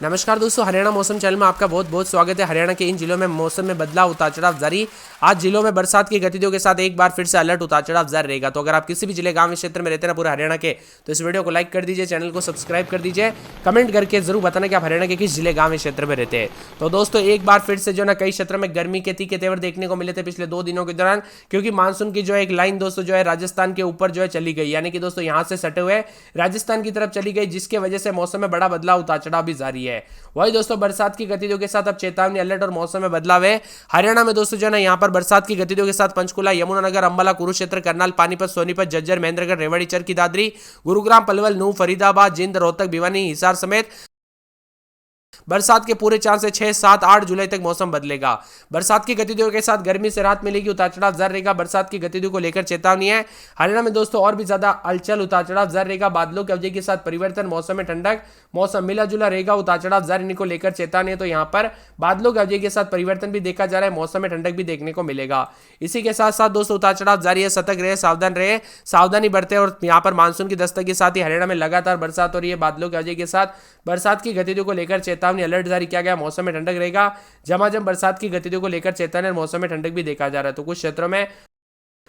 नमस्कार दोस्तों, हरियाणा मौसम चैनल में आपका बहुत बहुत स्वागत है। हरियाणा के इन जिलों में मौसम में बदलाव उतार चढ़ाव जारी। आज जिलों में बरसात की गतिविधियों के साथ एक बार फिर से अलर्ट उतार चढ़ाव जारी रहेगा। तो अगर आप किसी भी जिले गांव क्षेत्र में रहते हैं ना पूरे हरियाणा के, तो इस वीडियो को लाइक कर दीजिए, चैनल को सब्सक्राइब कर दीजिए, कमेंट करके जरूर बताना कि आप हरियाणा के किस जिले गांव क्षेत्र में रहते हैं। तो दोस्तों एक बार फिर से जो ना कई क्षेत्रों में गर्मी के तीखे तेवर देखने को मिले थे पिछले 2 दिनों के दौरान, क्योंकि मानसून की जो एक लाइन दोस्तों जो है राजस्थान के ऊपर जो है चली गई, यानी कि दोस्तों यहां से सटे हुए राजस्थान की तरफ चली गई, जिसके वजह से मौसम में बड़ा बदलाव उतार चढ़ाव भी जारी है। वही दोस्तों बरसात की गतिविधियों के साथ अब चेतावनी, अलर्ट और मौसम में बदलाव है। हरियाणा में दोस्तों जो है ना यहाँ पर बरसात की गतिविधियों के साथ पंचकुला, यमुनानगर, अंबाला, कुरुक्षेत्र, करनाल, पानीपत, सोनीपत, झज्जर, महेंद्रगढ़, रेवाड़ी, चरखी दादरी, गुरुग्राम, पलवल, नूह, फरीदाबाद, जिंद, रोहतक, भिवानी, हिसार समेत बरसात के पूरे चांस से 6, 7, 8 जुलाई तक मौसम बदलेगा। बरसात की गतिविधियों के साथ गर्मी से राहत मिलेगी, उतार चढ़ाव जारी रहेगा। बरसात की गतिविधियों को लेकर चेतावनी है। हरियाणा में दोस्तों और भी ज्यादा हलचल, उतार चढ़ाव जारी रहेगा। बादलों की अवधि के साथ परिवर्तन, मौसम में ठंडक, मौसम मिला जुला रहेगा। उतार चढ़ाव जारी को लेकर चेतावनी है। तो यहाँ पर बादलों की अवधि के साथ परिवर्तन भी देखा जा रहा है, मौसम में ठंडक भी देखने को मिलेगा। इसी के साथ साथ दोस्तों उतार चढ़ाव जारी है। सतर्क रहे, सावधान रहे, सावधानी बरते। और यहाँ पर मानसून की दस्तक के साथ ही हरियाणा में लगातार बरसात हो रही है। बादलों की अवधि के साथ बरसात की गतिविधियों को लेकर चेतावनी, अलर्ट जारी किया गया। मौसम में ठंडक रहेगा। झमाझम बरसात की गतिविधियों को लेकर चेतावनी और मौसम में ठंडक भी देखा जा रहा है। तो कुछ क्षेत्रों में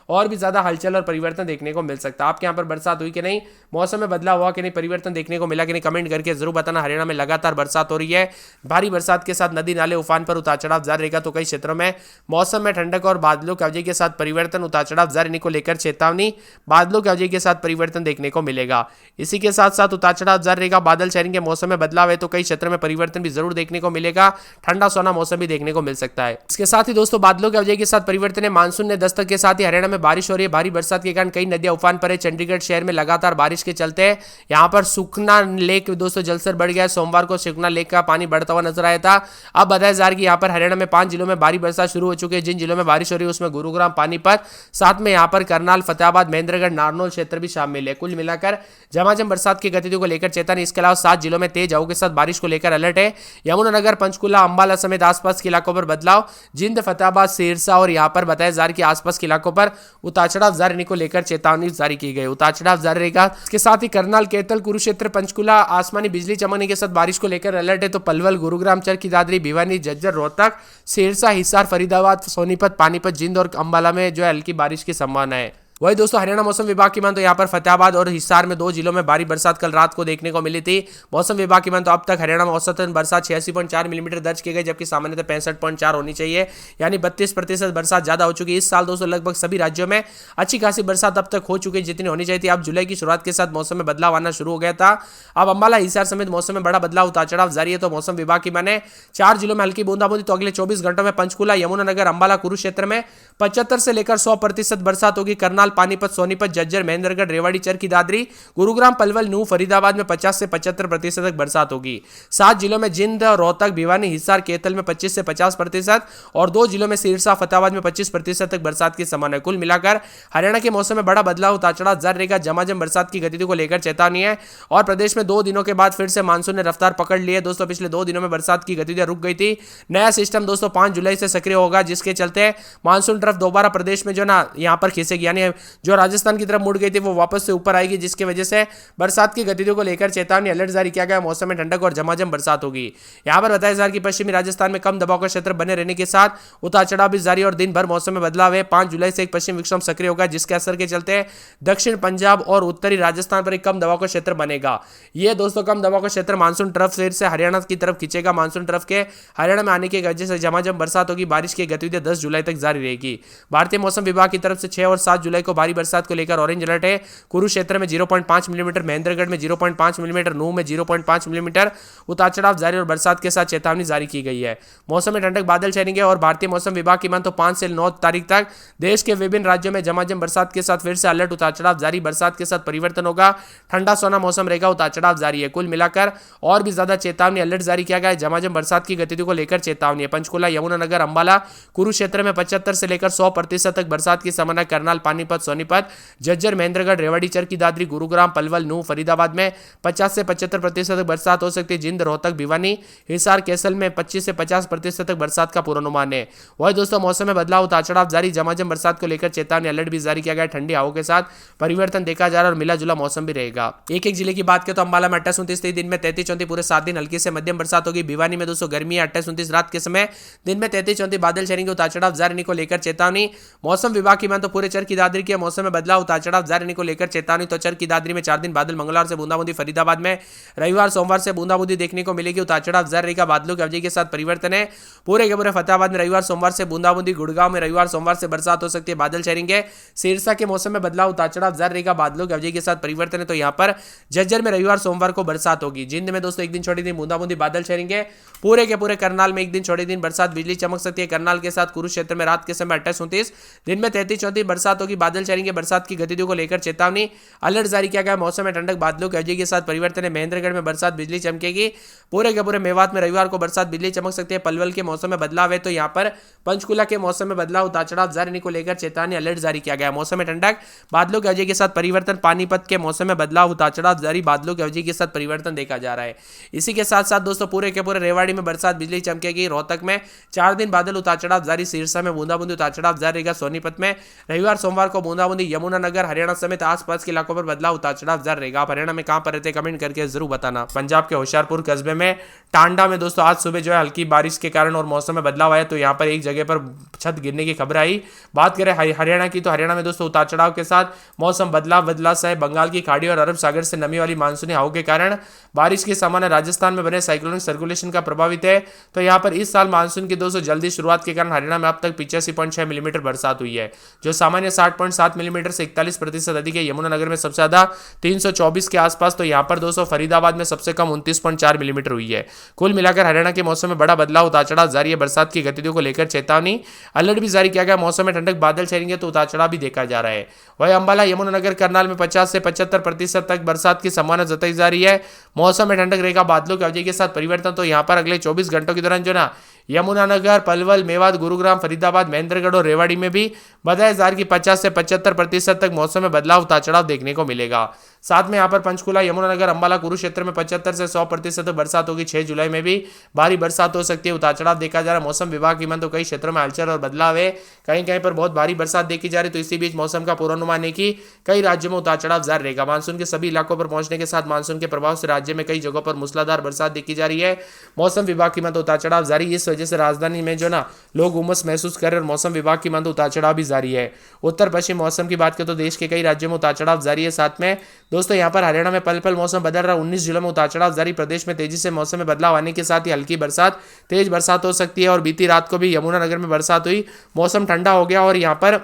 और भी ज्यादा हलचल और परिवर्तन देखने को मिल सकता है। आपके यहाँ पर बरसात हुई कि नहीं, मौसम में बदलाव हुआ कि नहीं, परिवर्तन देखने को मिला कि नहीं, कमेंट करके जरूर बताना। हरियाणा में लगातार बरसात हो रही है। भारी बरसात के साथ नदी नाले उफान पर, उतार चढ़ाव जारी रहेगा। तो कई क्षेत्रों में मौसम में ठंडक और बादलों की अवधि के साथ परिवर्तन, उतार चढ़ाव जारी को लेकर चेतावनी, बादलों की अवधि के साथ परिवर्तन देखने को मिलेगा। इसी के साथ साथ उतार चढ़ाव जारी रहेगा। बादल छाएंगे, मौसम में बदलाव है, तो कई क्षेत्रों में परिवर्तन भी जरूर देखने को मिलेगा। ठंडा सोना मौसम भी देखने को मिल सकता है। इसके साथ ही दोस्तों बादलों की अवधि के साथ परिवर्तन है। मानसून ने दस्तक के साथ ही हरियाणा में बारिश हो रही है। भारी बरसात के कारण कई नदियां उफान पर है। चंडीगढ़ शहर में लगातार बारिश के चलते यहां पर सुखना लेक दोस्तों जलस्तर बढ़ गया। सोमवार को सुखना लेक का पानी बढ़ता हुआ नजर आया था। अब बताया जा रहा है कि यहां पर हरियाणा में 5 जिलों में भारी बरसात शुरू हो चुकी है। जिन जिलों में बारिश हो रही है उसमें गुरुग्राम, पानीपत, साथ में यहां पर करनाल, फतेहाबाद, महेंद्रगढ़, नारनौल क्षेत्र भी शामिल है। कुल मिलाकर झमाझम बरसात की गतिविधियों को लेकर चेतावनी। इसके अलावा 7 जिलों में तेज हवाओं के साथ बारिश को लेकर अलर्ट है। यमुनानगर, पंचकुला, अंबाला समेत आसपास के इलाकों पर बदलाव। जिंद, फतेहाबाद, सिरसा और यहां पर बताया जा रहा है कि आसपास के इलाकों पर उतार चढ़ाव जारी को लेकर चेतावनी जारी की गई। उतार चढ़ाव जारी रहेगा। इसके साथ ही करनाल, कैथल, कुरुक्षेत्र, पंचकुला आसमानी बिजली चमकने के साथ बारिश को लेकर अलर्ट है। तो पलवल, गुरुग्राम, चरखी दादरी, भिवानी, झज्जर, रोहतक, सिरसा, हिसार, फरीदाबाद, सोनीपत, पानीपत, जिंद और अंबाला में जो है हल्की बारिश की संभावना है। वही दोस्तों हरियाणा मौसम विभाग की मान तो यहाँ पर फतेहाबाद और हिसार में 2 जिलों में भारी बरसात कल रात को देखने को मिली थी। मौसम विभाग की मान तो अब तक हरियाणा में औसतन बरसात 86.4 मिलीमीटर दर्ज की गई, जबकि सामान्यतः 65.4 होनी चाहिए, यानी 32% बरसात ज्यादा हो चुकी है। इस साल दोस्तों लगभग सभी राज्यों में अच्छी खासी बरसात अब तक हो चुकी है, जितनी होनी चाहिए थी। अब जुलाई की शुरुआत के साथ मौसम में बदलाव आना शुरू हो गया था। अब अंबाला, हिसार समेत मौसम में बड़ा बदलाव, उतार चढ़ाव जारी है। तो मौसम विभाग की माने 4 जिलों में हल्की बूंदाबांदी। तो अगले 24 घंटों में पंचकुला, यमुनानगर, अंबाला, कुरुक्षेत्र में 75 से लेकर 100% बरसात होगी। करनाल, पानीपत, सोनीपत, झज्जर, महेंद्रगढ़, रेवाड़ी, चरखी दादरी, गुरुग्राम, पलवल, नूह, फरीदाबाद में 50 से 75% तक बरसात होगी। 7 जिलों में जिंद, रोहतक, भिवानी, हिसार, कैथल में 25 से 50% और 2 जिलों में सिरसा, फतेहाबाद में 25% तक बरसात की संभावना है। कुल मिलाकर हरियाणा के मौसम में बड़ा बदलाव, उतार चढ़ाव जारी रहेगा। झमाझम बरसात की गतिविधियों को लेकर चेतावनी है। और प्रदेश में 2 दिनों के बाद फिर से मानसून ने रफ्तार पकड़ ली है। दोस्तों पिछले 2 दिनों में बरसात की गतिविधियां रुक गई थी। नया सिस्टम दोस्तों 5 जुलाई से सक्रिय होगा, जिसके चलते मानसून ट्रफ दोबारा प्रदेश में जो ना यहां पर खींचेगी, यानी जो राजस्थान की तरफ मुड़ गई थी वो वापस से ऊपर आएगी, जिसकी वजह से बरसात की गतिविधियों को लेकर चेतावनी, अलर्ट जारी किया गया। मौसम में ठंडक और झमाझम बरसात होगी। यहां पर बताया जा रहा है कि पश्चिमी राजस्थान में कम दबाव का क्षेत्र बने रहने के साथ उतार चढ़ाव भी जारी और दिन भर मौसम में बदलाव है। 5 जुलाई से एक पश्चिम विक्षोभ सक्रिय होगा, जिसके असर के चलते दक्षिण पंजाब और उत्तरी राजस्थान पर एक कम दबाव का क्षेत्र बनेगा। यह दोस्तों कम दबाव का क्षेत्र मानसून ट्रफ से हरियाणा की तरफ खींचेगा। मानसून ट्रफ के हरियाणा में आने की वजह से झमाझम बरसात होगी। बारिश की गतिविधियां 10 जुलाई तक जारी रहेगी। भारतीय मौसम विभाग की तरफ से 6 और 7 जुलाई को भारी बरसात को लेकर ऑरेंज अलर्ट है। कुरुक्षेत्र में 0.5 मिलीमीटर, महेंद्रगढ़ में 0.5 मिलीमीटर, नूह में 0.5 मिलीमीटर उतार चढ़ाव जारी और बरसात के साथ चेतावनी जारी की गई है। मौसम में ठंडक, बादल छाएंगे और भारतीय मौसम विभाग की मान तो 5 से 9 तारीख तक देश के विभिन्न राज्यों में झमाझम बरसात के साथ फिर से अलर्ट, उतार चढ़ाव जारी। बरसात के साथ परिवर्तन होगा। ठंडा सोना मौसम रहेगा। उतार चढ़ाव जारी है। कुल मिलाकर और भी ज्यादा चेतावनी, अलर्ट जारी किया गया है। झमाझम बरसात की गतिविधियों को लेकर चेतावनी है। पंचकुला, यमुनानगर, अंबाला, कुरुक्षेत्र में 75 से लेकर 100% तक बरसात की संभावना। करनाल, पानीपत, सोनीपत, झज्जर, महेंद्रगढ़, रेवाड़ी, चरखी दादरी, गुरुग्राम, पलवल, नूह, फरीदाबाद में 50 से 75% तक बरसात हो सकती है। जिंद, रोहतक, भिवानी, हिसार, कैसल में 25 से 50% तक बरसात का पूर्वानुमान है। वही दोस्तों मौसम में बदलाव, उतार चढ़ाव जारी, झमाझम बरसात को लेकर चेतावनी अलर्ट भी जारी किया गया। ठंडी हवाओं के साथ परिवर्तन देखा जा रहा है और मिला जुला मौसम भी रहेगा। एक एक जिले की बात करें तो अंबाला में 28-29 दिन में 33-34 पूरे 7 दिन हल्की से मध्यम बरसात होगी। भिवानी में दोस्तों गर्मी है 28-29 रात के समय, दिन में 33-34 बादल छाएंगे, उतार चढ़ाव जारी को लेकर चेतावनी। मौसम विभाग की मान तो पूरे चरखी दादरी के मौसम में बदलाव, उतार चढ़ाव जारी को लेकर चेतावनी। तो चरखी दादरी में 4 दिन बादल, मंगलवार से बूंदाबूंदी, फरीदाबाद में रविवार सोमवार से बूंदाबूंदी देखने को मिलेगी, उतार चढ़ाव जारी रहेगा, बादलों की अवधि के साथ परिवर्तन है। पूरे के पूरे फतेहाबाद में रविवार सोमवार से बूंदाबूंदी, गुड़गांव में रविवार सोमवार से बरसात हो सकती है, बादल छाएंगे। सिरसा के मौसम में बदलाव, उतार चढ़ाव जारी रहेगा, बादलों की अवधि के साथ परिवर्तन है। तो यहाँ पर झज्जर में रविवार सोमवार को बरसात होगी। जिंद में दोस्तों एक दिन छोटे दिन बूंदाबूंदी, बादल छाएंगे। पूरे के पूरे करनाल में एक दिन छोटे दिन बरसात, बिजली चमक सकती है। करनाल के साथ कुरुक्षेत्र में रात के समय 28-29, दिन में 33-34 बरसात होगी, बादल छाएंगे। बरसात की गतिविधियों को लेकर चेतावनी अलर्ट जारी किया गया। मौसम में ठंडक, बादलों की अवधि के साथ परिवर्तन है। महेंद्रगढ़ में बरसात, बिजली चमकेगी। पूरे के पूरे मेवात में रविवार को बरसात, बिजली चमक सकती है। पलवल के मौसम में बदलाव है। तो यहाँ पर पंचकुला के मौसम में बदलाव, उतार चढ़ाव जारी को लेकर चेतावनी अलर्ट जारी किया गया। मौसम में ठंडक, बादलों की अवधि के साथ परिवर्तन। पानीपत के मौसम में बदलाव, उतार चढ़ाव जारी, बादलों की अवधि के साथ परिवर्तन देखा जा रहा है। इसी के साथ साथ दोस्तों पूरे के पूरे रेवाड़ी में बरसात, बिजली चमकेगी। रोहतक में 4 दिन बादल, उतार चढ़ाव जारी। सिरसा में बूंदाबूंदी, उतार चढ़ाव जारी रहेगा। सोनीपत में रविवार सोमवार को बूंदाबूंदी। यमुनानगर, हरियाणा समेत आसपास के इलाकों पर बदलाव, उतार चढ़ाव जारी रहेगा। आप हरियाणा में कहां पर रहते हैं कमेंट करके जरूर बताना। पंजाब के होशियारपुर कस्बे में टांडा में दोस्तों आज सुबह जो है हल्की बारिश के कारण और मौसम में बदलाव आया, तो यहाँ पर एक जगह पर छत गिरने की खबर आई। बात करें हरियाणा की, तो हरियाणा में दोस्तों उतार चढ़ाव के साथ मौसम बदला सा है। बंगाल की खाड़ी और अरब सागर से नमी वाली मानसूनी हवाओं के कारण बारिश के सामान्य राजस्थान में बने साइक्लोनिक सर्कुलेशन का प्रभावित है। तो यहाँ पर इस साल मानसून की दोस्तों जल्दी शुरुआत के कारण हरियाणा में अब तक 85.6 मिलीमीटर बरसात हुई है, जो सामान्य 60.7 मिलीमीटर से 41% अधिक है। यमुनानगर में सबसे ज्यादा 324 के आसपास। तो यहाँ पर दोस्तों फरीदाबाद में सबसे कम 29.4 मिलीमीटर हुई है। कुल मिलाकर हरियाणा के मौसम में बड़ा बदलाव, उतार चढ़ाव जारी है। बरसात की गतिविधियों को लेकर चेतावनी अलर्ट भी जारी किया गया। मौसम में ठंडक, बादल छाएंगे, तो उतार चढ़ाव भी देखा जा रहा है। वही अंबाला, यमुनानगर, करनाल में 50 से 75% तक बरसात की संभावना जताई जा रही है। मौसम में ठंडक रहेगा, बादलों की अवधि के साथ परिवर्तन। तो यहाँ पर अगले 24 घंटों के दौरान जो ना यमुनानगर, पलवल, मेवात, गुरुग्राम, फरीदाबाद, महेंद्रगढ़ और रेवाड़ी में भी बताया जा रहा है कि 50 से 75% तक मौसम में बदलाव, उतार चढ़ाव देखने को मिलेगा। साथ में यहाँ पर पंचकुला, यमुनानगर, अंबाला, कुरुक्षेत्र में 75 से 100% बरसात होगी। 6 जुलाई में भी भारी बरसात हो सकती है, उतार चढ़ाव देखा जा रहा है। मौसम विभाग की मान तो कई क्षेत्रों में हलचल और बदलाव है, कहीं कहीं पर बहुत भारी बरसात देखी जा रही है। तो इसी बीच मौसम का पूर्वानुमान है कि कई राज्यों में उतार चढ़ाव जारी रहेगा। मानसून के सभी इलाकों पर पहुंचने के साथ मानसून के प्रभाव से राज्य में कई जगहों पर मूसलाधार बरसात देखी जा रही है। मौसम विभाग की मान तो उतार चढ़ाव जारी, इस वजह से राजधानी में जो ना लोग उमस महसूस कर रहे हैं और मौसम विभाग की मान तो उतार चढ़ाव भी जारी है। उत्तर पश्चिम मौसम की बात करें तो देश के कई राज्यों में उतार चढ़ाव जारी है। साथ में दोस्तों यहाँ पर हरियाणा में पल पल मौसम बदल रहा है। 19 जिलों में उतार चढ़ाव जारी। प्रदेश में तेजी से मौसम में बदलाव आने के साथ ही हल्की बरसात, तेज बरसात हो सकती है। और बीती रात को भी यमुनानगर में बरसात हुई, मौसम ठंडा हो गया। और यहाँ पर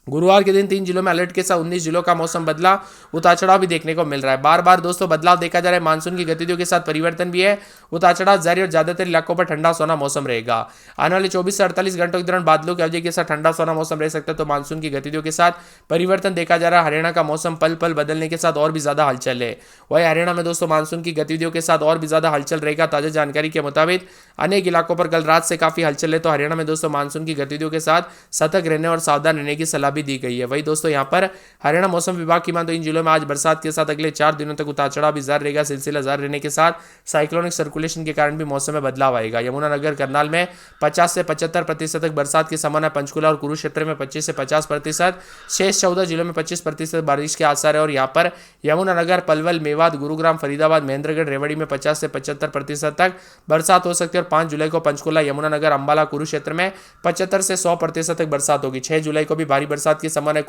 गुरुवार के दिन 3 जिलों में अलर्ट के साथ 19 जिलों का मौसम बदला, उतार चढ़ाव भी देखने को मिल रहा है। बार बार दोस्तों बदलाव देखा जा रहा है। मानसून की गतिविधियों के साथ परिवर्तन भी है, उतार चढ़ाव जारी और ज्यादातर इलाकों पर ठंडा सोना मौसम रहेगा। आने वाले 24 से 48 घंटों के दौरान बादलों की अवधि के साथ ठंडा सोना मौसम रह सकता है। तो मानसून की गतिविधियों के साथ परिवर्तन देखा जा रहा है। हरियाणा का मौसम पल पल बदलने के साथ और भी ज्यादा हलचल है। वही हरियाणा में दोस्तों मानसून की गतिविधियों के साथ और भी ज्यादा हलचल रहेगा। ताजा जानकारी के मुताबिक अनेक इलाकों पर कल रात से काफी हलचल है। तो हरियाणा में दोस्तों मानसून की गतिविधियों के साथ सतर्क रहने और सावधान रहने की सलाह भी दी गई है। वही दोस्तों यहाँ पर हरियाणा मौसम विभाग की मान तो इन जिलों में आज बरसात के साथ अगले 4 दिनों तक उतार चढ़ाव भी जारी रहेगा। सिलसिला जारी रहने के साथ साइक्लोनिक सर्कुलेशन के कारण भी मौसम में बदलाव आएगा। यमुनानगर, करनाल में 50 से 75% तक बरसात की संभावना। पंचकुला और कुरुक्षेत्र में 25 से 50%। शेष 14 जिलों में 25% बारिश के आसार है। और यहाँ पर यमुनानगर, पलवल, मेवात, गुरुग्राम, फरीदाबाद, महेंद्रगढ़, रेवाड़ी में 50 से 75% तक बरसात हो सकती है। और 5 जुलाई को पंचकुला, यमुनानगर, अंबाला, कुरुक्षेत्र में 75 से 100% तक बरसात होगी। 6 जुलाई को भी भारी बरसात की संभावना है।